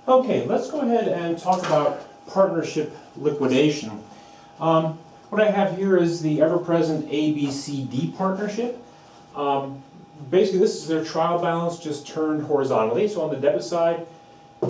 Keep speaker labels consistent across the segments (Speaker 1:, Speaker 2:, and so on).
Speaker 1: Okay, let's go ahead and talk about partnership liquidation. What I have here is the ever-present ABCD partnership. Basically, this is their trial balance just turned horizontally. So on the debit side,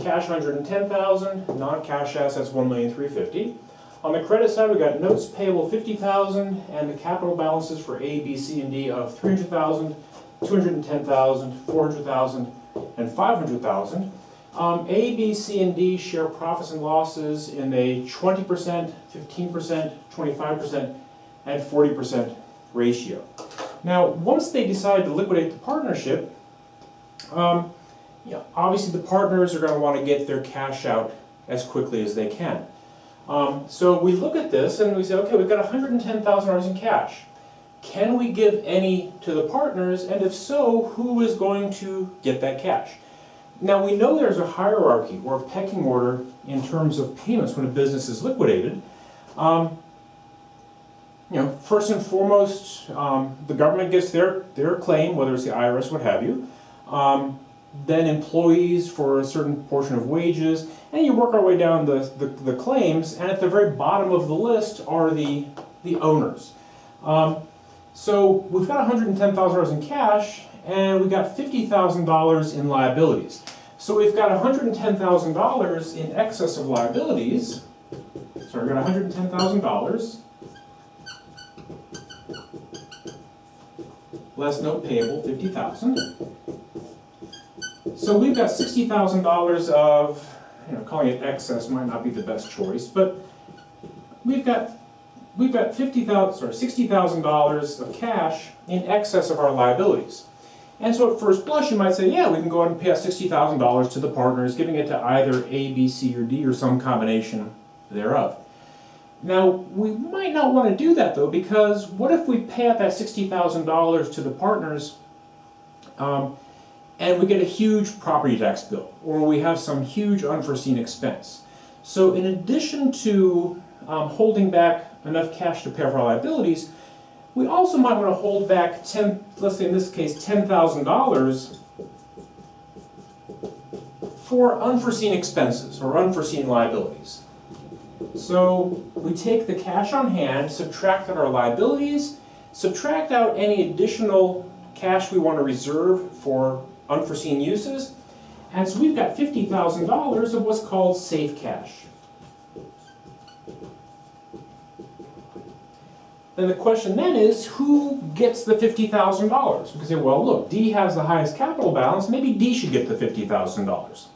Speaker 1: cash 110,000, non-cash assets 1,350,000. On the credit side, we got notes payable 50,000, and the capital balances for A, B, C, and D of 300,000, 210,000, 400,000, and 500,000. A, B, C, and D share profits and losses in a 20%, 15%, 25%, and 40% ratio. Now, once they decide to liquidate the partnership, obviously the partners are going to want to get their cash out as quickly as they can. So we look at this and we say, okay, we've got $110,000 in cash. Can we give any to the partners? And if so, who is going to get that cash? Now, we know there's a hierarchy or a pecking order in terms of payments when a business is liquidated. First and foremost, the government gets their claim, whether it's the IRS, what have you. Then employees for a certain portion of wages, and you work our way down the claims, and at the very bottom of the list are the owners. So we've got $110,000 in cash, and we've got $50,000 in liabilities. So we've got $110,000 in excess of liabilities. So we've got $110,000 less note payable, $50,000. So we've got $60,000 of, calling it excess might not be the best choice, but we've got $60,000 of cash in excess of our liabilities. And so at first blush you might say, yeah, we can go ahead and pay out $60,000 to the partners, giving it to either A, B, C, or D, or some combination thereof. Now, we might not want to do that though, because what if we pay out that $60,000 to the partners and we get a huge property tax bill, or we have some huge unforeseen expense? So in addition to holding back enough cash to pay for our liabilities, we also might want to hold back let's say in this case, $10,000 for unforeseen expenses or unforeseen liabilities. So we take the cash on hand, subtract out our liabilities, subtract out any additional cash we want to reserve for unforeseen uses, and so we've got $50,000 of what's called safe cash. Then the question then is, who gets the $50,000? We can say, well, look, D has the highest capital balance, maybe D should get the $50,000.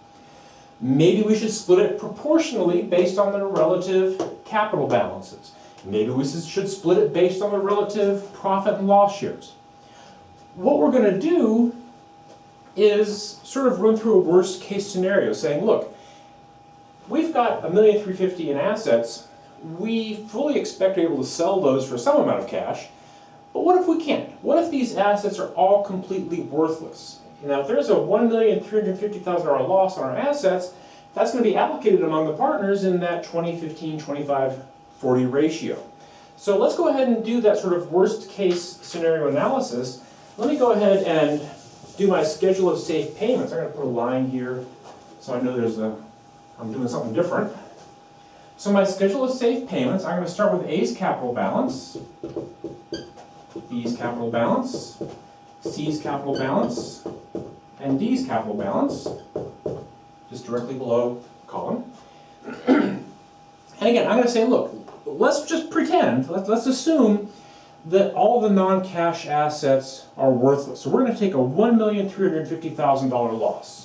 Speaker 1: Maybe we should split it proportionally based on their relative capital balances. Maybe we should split it based on the relative profit and loss shares. What we're going to do is sort of run through a worst case scenario saying, look, we've got $1,350,000 in assets. We fully expect to be able to sell those for some amount of cash, but what if we can't? What if these assets are all completely worthless? Now, if there's a $1,350,000 loss on our assets, that's going to be allocated among the partners in that 20-15, 25-40 ratio. So let's go ahead and do that sort of worst case scenario analysis. Let me go ahead and do my schedule of safe payments. I'm going to put a line here so I know I'm doing something different. So my schedule of safe payments, I'm going to start with A's capital balance, B's capital balance, C's capital balance, and D's capital balance, just directly below the column. And again, I'm going to say, look, let's just pretend, let's assume that all the non-cash assets are worthless. So we're going to take a $1,350,000 loss.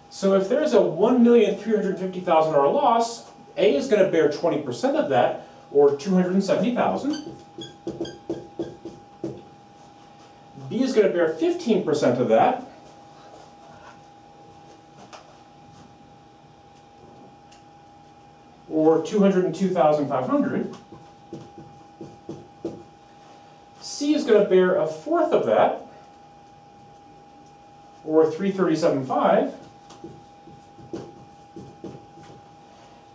Speaker 1: So if there's a $1,350,000 loss, A is going to bear 20% of that, or $270,000. B is going to bear 15% of that, or $202,500. C is going to bear a fourth of that, or $337,500.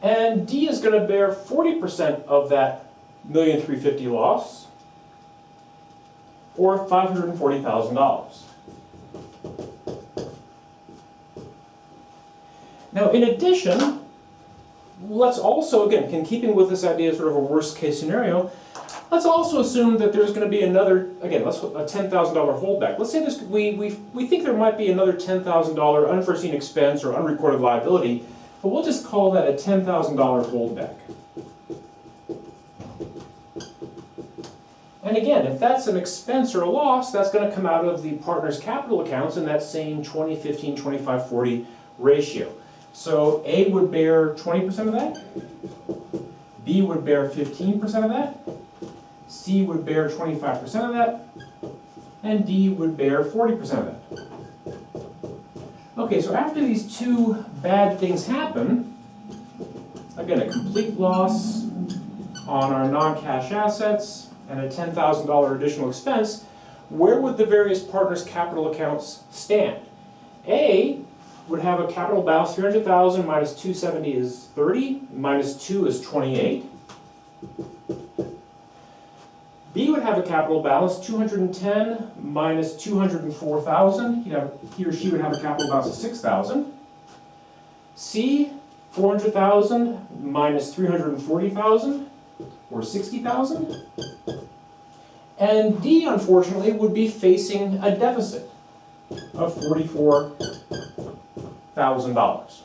Speaker 1: And D is going to bear 40% of that $1,350,000 loss, or $540,000. Now, in addition, let's also, again, in keeping with this idea of sort of a worst case scenario, let's also assume that there's going to be another, again, let's a $10,000 holdback. Let's say this, we think there might be another $10,000 unforeseen expense or unrecorded liability, but we'll just call that a $10,000 holdback. And again, if that's an expense or a loss, that's going to come out of the partner's capital accounts in that same 20-15, 25-40 ratio. So A would bear 20% of that, B would bear 15% of that, C would bear 25% of that, and D would bear 40% of that. Okay, so after these two bad things happen, again, a complete loss on our non-cash assets and a $10,000 additional expense, where would the various partners' capital accounts stand? A would have a capital balance, 300,000 minus 270 is 30, minus 2 is 28. B would have a capital balance, 210 minus 204,000. He or she would have a capital balance of 6,000. C, 400,000 minus 340,000, or 60,000. And D, unfortunately, would be facing a deficit of $44,000.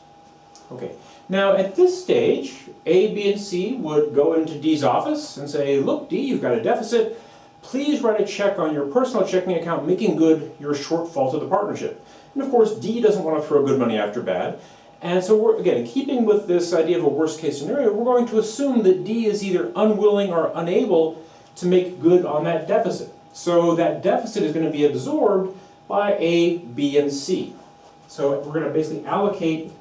Speaker 1: Okay, now at this stage, A, B, and C would go into D's office and say, look, D, you've got a deficit. Please write a check on your personal checking account making good your shortfall to the partnership. And of course, D doesn't want to throw good money after bad. And so we're, again, keeping with this idea of a worst case scenario, we're going to assume that D is either unwilling or unable to make good on that deficit. So that deficit is going to be absorbed by A, B, and C. So we're going to basically allocate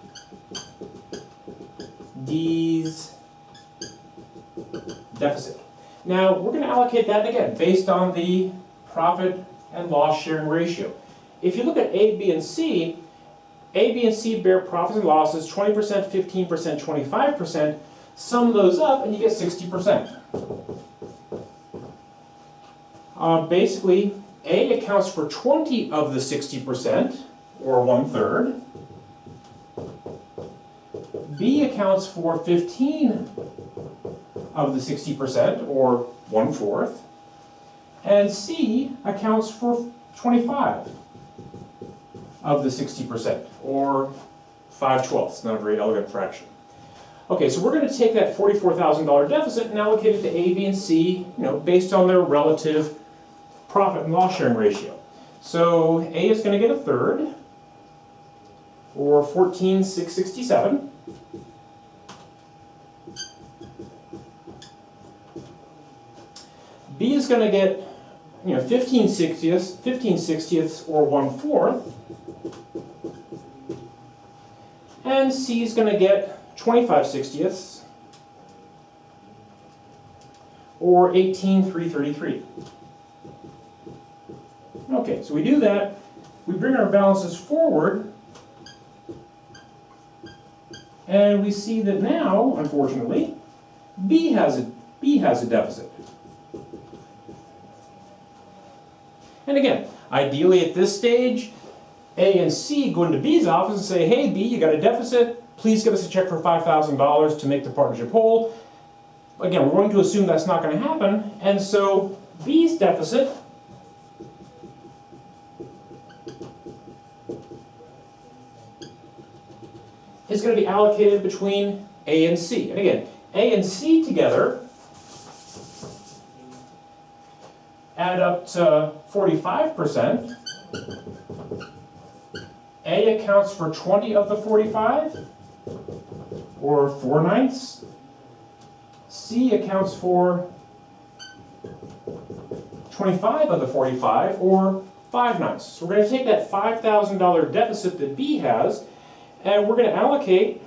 Speaker 1: D's deficit. Now, we're going to allocate that again based on the profit and loss sharing ratio. If you look at A, B, and C bear profits and losses 20%, 15%, 25%. Sum those up and you get 60%. Basically, A accounts for 20 of the 60%, or 1/3. B accounts for 15 of the 60%, or 1/4. And C accounts for 25 of the 60%, or 5/12. Not a very elegant fraction. Okay, so we're going to take that $44,000 deficit and allocate it to A, B, and C, based on their relative profit and loss sharing ratio. So A is going to get 1/3, or 14,667. B is going to get 15/60ths, or 1/4. And C is going to get 25/60ths, or 18,333. Okay, so we do that, we bring our balances forward, and we see that now, unfortunately, B has a deficit. And again, ideally at this stage, A and C go into B's office and say, hey B, you got a deficit, please give us a check for $5,000 to make the partnership whole. Again, we're going to assume that's not going to happen, and so B's deficit is going to be allocated between A and C. And again, A and C together add up to 45%. A accounts for 20 of the 45, or 4/9. C accounts for 25 of the 45, or 5/9. So we're going to take that $5,000 deficit that B has, and we're going to allocate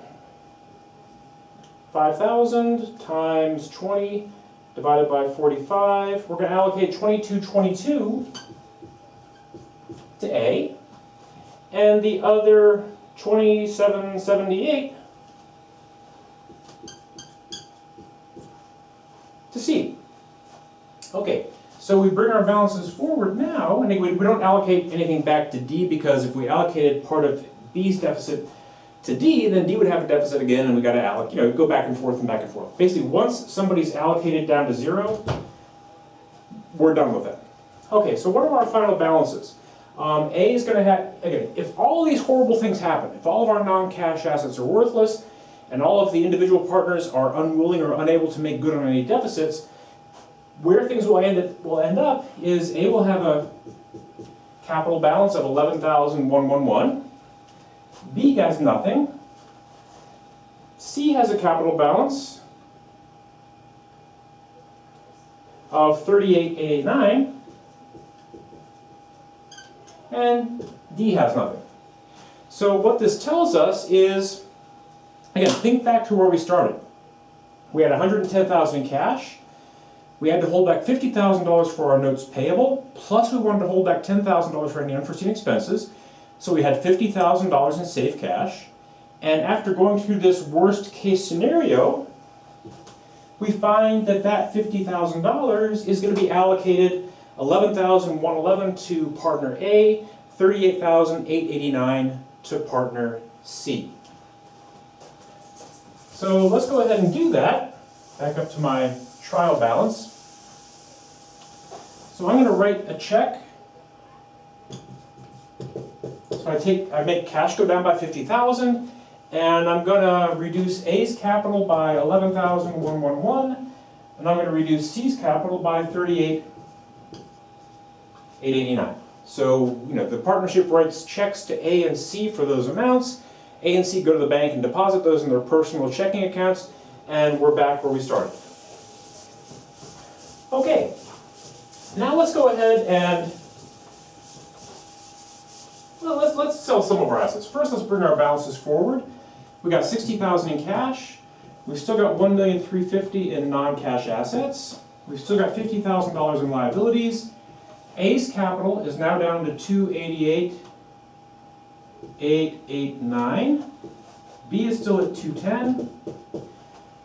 Speaker 1: 5,000 times 20 divided by 45. We're going to allocate 2222 to A, and the other 2778 to C. Okay, So we bring our balances forward now, and we don't allocate anything back to D, because if we allocated part of B's deficit to D, then D would have a deficit again, and we got to go back and forth and back and forth. Basically, once somebody's allocated down to 0, we're done with that. Okay, so what are our final balances? A is going to have, again, if all of these horrible things happen, if all of our non-cash assets are worthless, and all of the individual partners are unwilling or unable to make good on any deficits, where things will end up is A will have a capital balance of 11,111. B has nothing. C has a capital balance of 38,889. And D has nothing. So what this tells us is, again, think back to where we started. We had 110,000 in cash. We had to hold back $50,000 for our notes payable, plus we wanted to hold back $10,000 for any unforeseen expenses. So we had $50,000 in safe cash. And after going through this worst case scenario, we find that that $50,000 is going to be allocated 11,111 to partner A, 38,889 to partner C. So let's go ahead and do that. Back up to my trial balance. So I'm going to write a check. So I make cash go down by 50,000, and I'm going to reduce A's capital by 11,111, and I'm going to reduce C's capital by 38,889. So, the partnership writes checks to A and C for those amounts. A and C go to the bank and deposit those in their personal checking accounts, and we're back where we started. Okay, now let's go ahead and let's sell some of our assets. First, let's bring our balances forward. We got 60,000 in cash. We've still got 1,350,000 in non-cash assets. We've still got $50,000 in liabilities. A's capital is now down to 288,889. B is still at 210.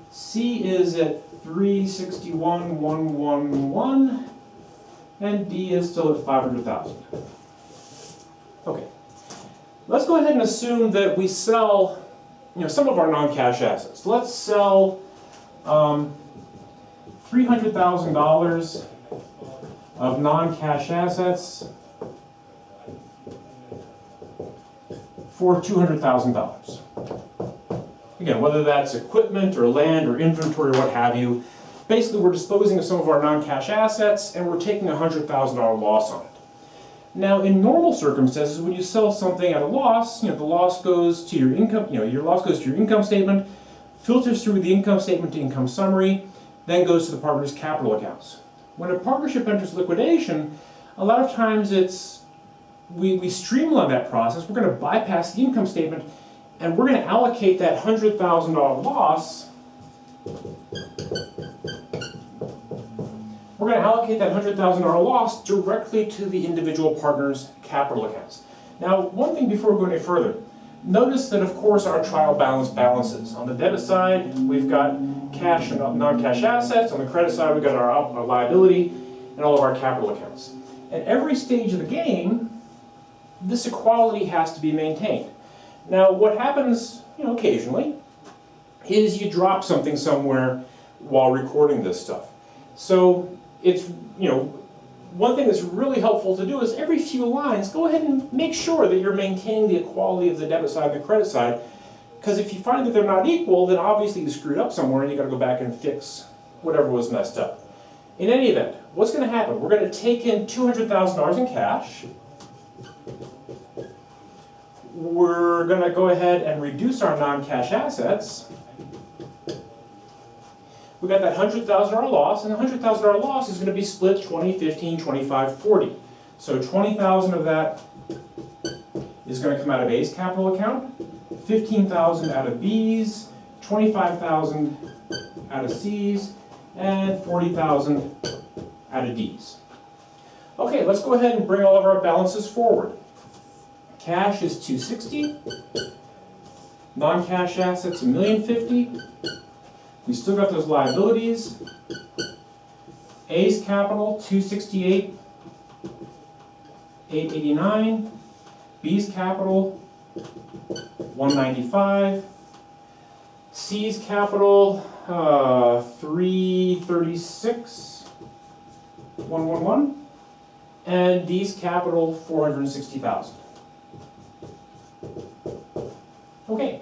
Speaker 1: C is at 361,111. And D is still at 500,000. Okay. Let's go ahead and assume that we sell, some of our non-cash assets. Let's sell $300,000 of non-cash assets for $200,000. Again, whether that's equipment or land or inventory or what have you, basically we're disposing of some of our non-cash assets and we're taking a $100,000 loss on it. Now, in normal circumstances, when you sell something at a loss, the loss goes to your income, your loss goes to your income statement, filters through the income statement to income summary, then goes to the partner's capital accounts. When a partnership enters liquidation, a lot of times we streamline that process. We're going to bypass the income statement and we're going to allocate that $100,000 loss. We're going to allocate that $100,000 loss directly to the individual partner's capital accounts. Now, one thing before we go any further, notice that of course our trial balance balances. On the debit side, we've got cash and non-cash assets. On the credit side, we've got our liability and all of our capital accounts. At every stage of the game, this equality has to be maintained. Now, what happens, occasionally, is you drop something somewhere while recording this stuff. So it's, one thing that's really helpful to do is every few lines, go ahead and make sure that you're maintaining the equality of the debit side and the credit side. Because if you find that they're not equal, then obviously you screwed up somewhere and you got to go back and fix whatever was messed up. In any event, what's going to happen? We're going to take in $200,000 in cash. We're going to go ahead and reduce our non-cash assets. We got that $100,000 loss, and the $100,000 loss is going to be split 20, 15, 25, 40. So 20,000 of that is going to come out of A's capital account, 15,000 out of B's, 25,000 out of C's, and 40,000 out of D's. Okay, let's go ahead and bring all of our balances forward. Cash is 260. Non-cash assets $1,050,000. We still got those liabilities. A's capital, 268,889. B's capital, 195. C's capital, 336,111. And D's capital, 460,000. Okay.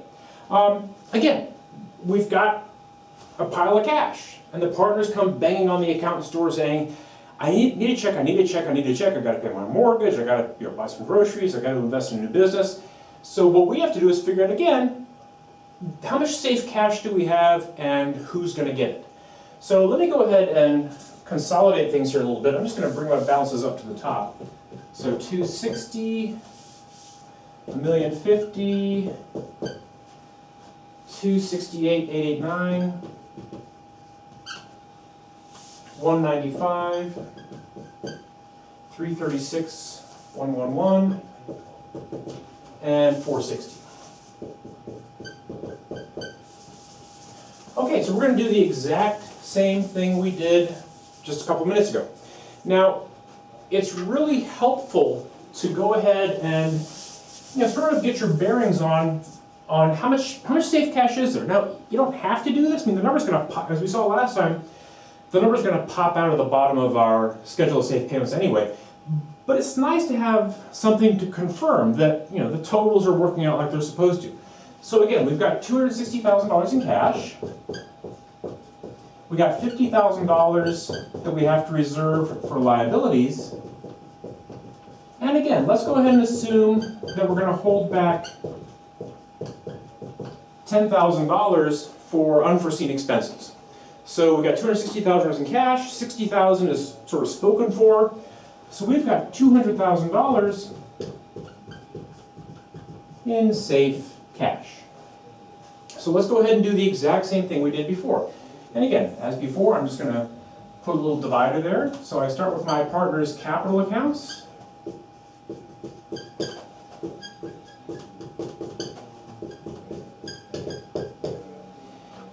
Speaker 1: Again, we've got a pile of cash, and the partners come banging on the accountant's door saying, I need a check, I need a check, I need a check, I've got to pay my mortgage, I've got to buy some groceries, I've got to invest in a new business. So what we have to do is figure out again, how much safe cash do we have and who's going to get it? So let me go ahead and consolidate things here a little bit. I'm just going to bring my balances up to the top. So 260, 1,050,000, 268,889, 195, 336,111, and 460. Okay, so we're going to do the exact same thing we did just a couple minutes ago. Now, it's really helpful to go ahead and sort of get your bearings on how much safe cash is there. Now, you don't have to do this. I mean, the number's going to pop, as we saw last time, the number's going to pop out of the bottom of our schedule of safe payments anyway. But it's nice to have something to confirm that the totals are working out like they're supposed to. So again, we've got $260,000 in cash. We got $50,000 that we have to reserve for liabilities. And again, let's go ahead and assume that we're going to hold back $10,000 for unforeseen expenses. So we've got $260,000 in cash, $60,000 is sort of spoken for. So we've got $200,000 in safe cash. So let's go ahead and do the exact same thing we did before. And again, as before, I'm just going to put a little divider there. So I start with my partner's capital accounts.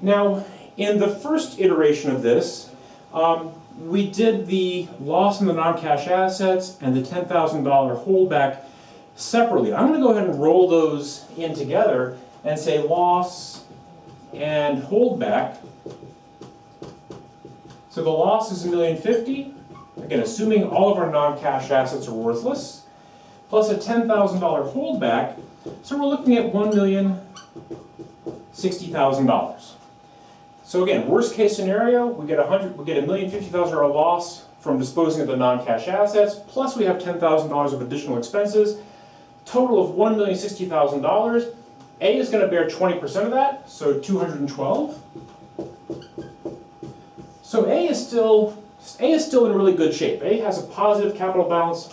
Speaker 1: Now, in the first iteration of this, we did the loss in the non-cash assets and the $10,000 holdback separately. I'm going to go ahead and roll those in together and say loss and holdback. So the loss is $1,050,000, again assuming all of our non-cash assets are worthless, plus a $10,000 holdback, so we're looking at $1,060,000. So again, worst case scenario, we get $1,050,000 loss from disposing of the non-cash assets, plus we have $10,000 of additional expenses, total of $1,060,000. A is going to bear 20% of that, so $212,000. So A is still in really good shape. A has a positive capital balance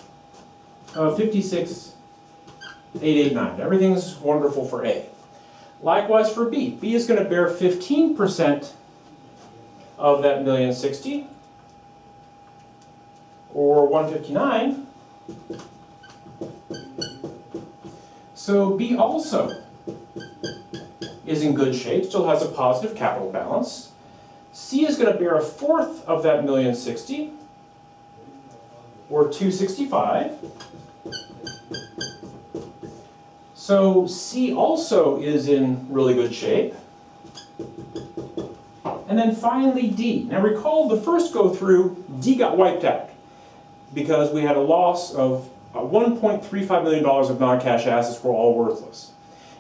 Speaker 1: of $56,889. Everything's wonderful for A. Likewise for B. B is going to bear 15% of that $1,060,000, or $159,000. So B also is in good shape, still has a positive capital balance. C is going to bear a fourth of that $1,060,000, or $265,000. So C also is in really good shape. And then finally D. Now recall the first go through, D got wiped out because we had a loss of $1.35 million of non-cash assets were all worthless.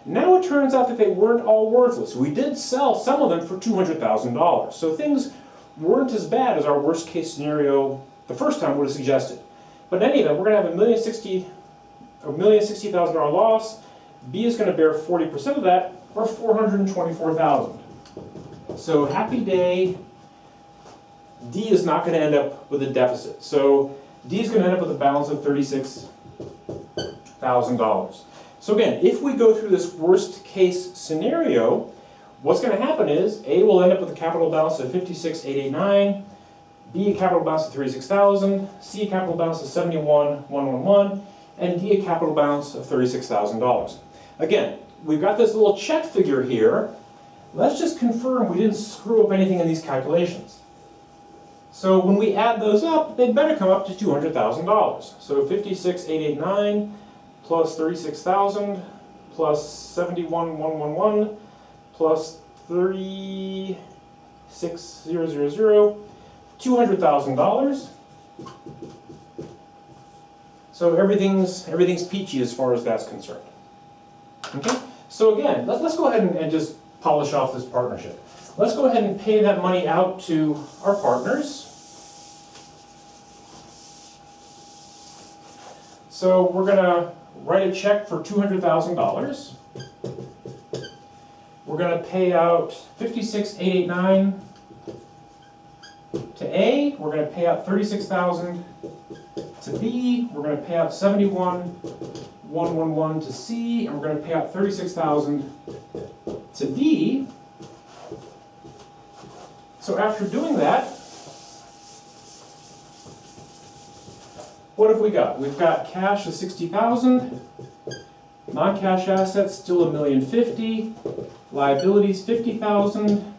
Speaker 1: Now it turns out that they weren't all worthless. We did sell some of them for $200,000. So things weren't as bad as our worst case scenario the first time would have suggested. But in any event, we're going to have a $1,060,000 loss. B is going to bear 40% of that, or $424,000. So happy day, D is not going to end up with a deficit. So D is going to end up with a balance of $36,000. So again, if we go through this worst case scenario, what's going to happen is A will end up with a capital balance of $56,889, B a capital balance of $36,000, C a capital balance of $71,111, and D a capital balance of $36,000. Again, we've got this little check figure here. Let's just confirm we didn't screw up anything in these calculations. So when we add those up, they better come up to $200,000. So 56,889 plus 36,000 plus 71,111 plus 36,000, $200,000. So everything's peachy as far as that's concerned. Okay. So again, let's go ahead and just polish off this partnership. Let's go ahead and pay that money out to our partners. So we're going to write a check for $200,000. We're going to pay out 56,889 to A. We're going to pay out 36,000 to B. We're going to pay out 71,111 to C, and we're going to pay out 36,000 to D. So after doing that, what have we got? We've got cash of 60,000, non-cash assets still $1,050,000, liabilities 50,000.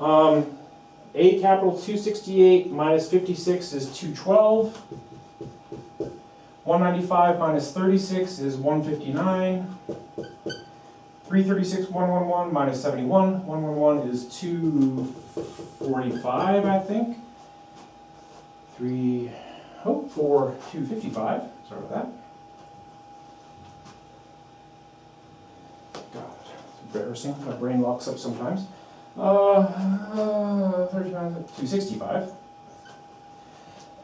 Speaker 1: A capital 268 minus 56 is 212. 195 minus 36 is 159. 336 111 minus 71 111 is 245, I think. 255. Sorry about that. God, it's embarrassing. My brain locks up sometimes. 265.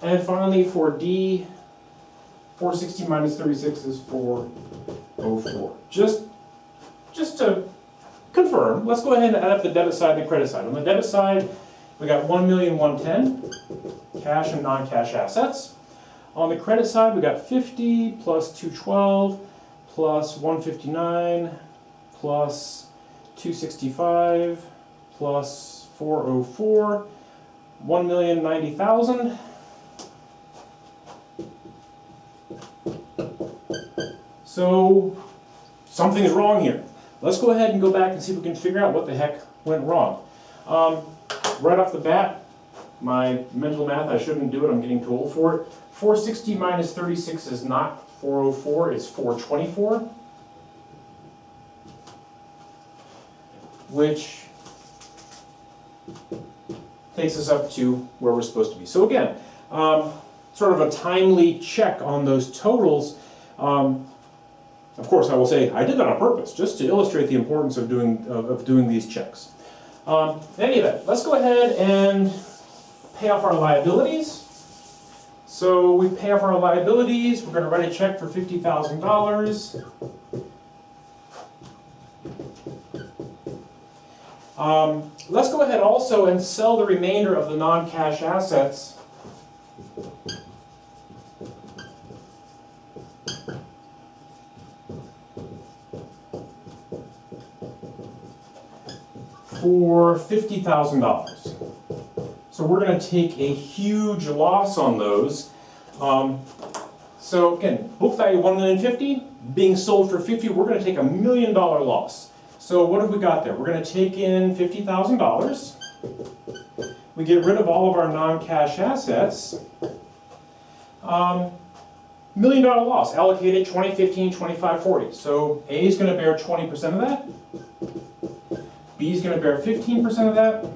Speaker 1: And finally for D, 460 minus 36 is 404. Just to confirm, let's go ahead and add up the debit side and the credit side. On the debit side, we got 1,110,000 cash and non-cash assets. On the credit side, we got 50 plus 212 plus 159 plus 265 plus 404, 1,090,000. So something's wrong here. Let's go ahead and go back and see if we can figure out what the heck went wrong. Right off the bat, my mental math, I shouldn't do it, I'm getting too old for it. 460 minus 36 is not 404, it's 424. Which takes us up to where we're supposed to be. So again, sort of a timely check on those totals. Of course, I will say I did that on purpose, just to illustrate the importance of doing these checks. In any event, let's go ahead and pay off our liabilities. So we pay off our liabilities. We're going to write a check for $50,000. Let's go ahead also and sell the remainder of the non-cash assets for $50,000. So we're going to take a huge loss on those. So again, book value $1,050,000, being sold for $50,000, we're going to take $1 million loss. So what have we got there? We're going to take in $50,000. We get rid of all of our non-cash assets. $1 million loss, allocated 20, 15, 25, 40. So A is going to bear 20% of that. B is going to bear 15% of that.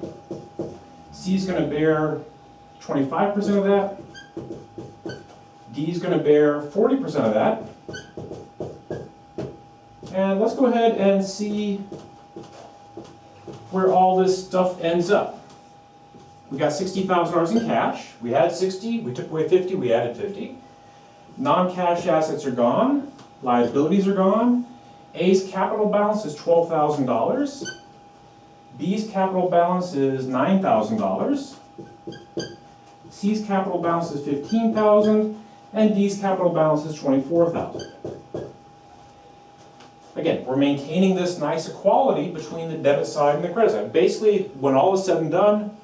Speaker 1: C is going to bear 25% of that. D is going to bear 40% of that. And let's go ahead and see where all this stuff ends up. We got $60,000 in cash. We had 60, we took away 50, we added 50. Non-cash assets are gone. Liabilities are gone. A's capital balance is $12,000. B's capital balance is $9,000. C's capital balance is $15,000. And D's capital balance is $24,000. Again, we're maintaining this nice equality between the debit side and the credit side. Basically, when all is said and done,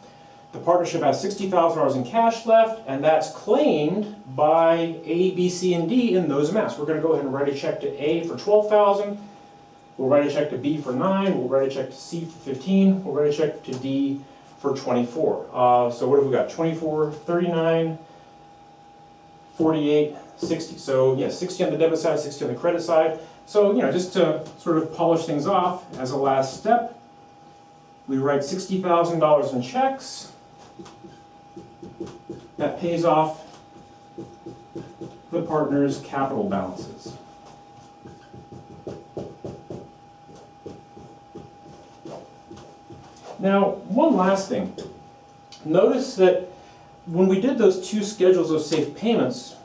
Speaker 1: the partnership has $60,000 in cash left, and that's claimed by A, B, C, and D in those amounts. We're going to go ahead and write a check to A for $12,000. We'll write a check to B for $9,000. We'll write a check to C for $15,000. We'll write a check to D for 24. So what have we got? 24, 39, 48, 60. So yeah, 60 on the debit side, 60 on the credit side. So, you know, just to sort of polish things off as a last step, we write $60,000 in checks. That pays off the partners' capital balances. Now, one last thing. Notice that when we did those two schedules of safe payments,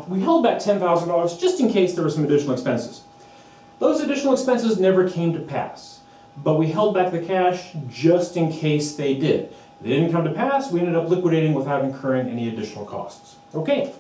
Speaker 1: we held back $10,000 just in case there were some additional expenses. Those additional expenses never came to pass, but we held back the cash just in case they did. They didn't come to pass, we ended up liquidating without incurring any additional costs. Okay.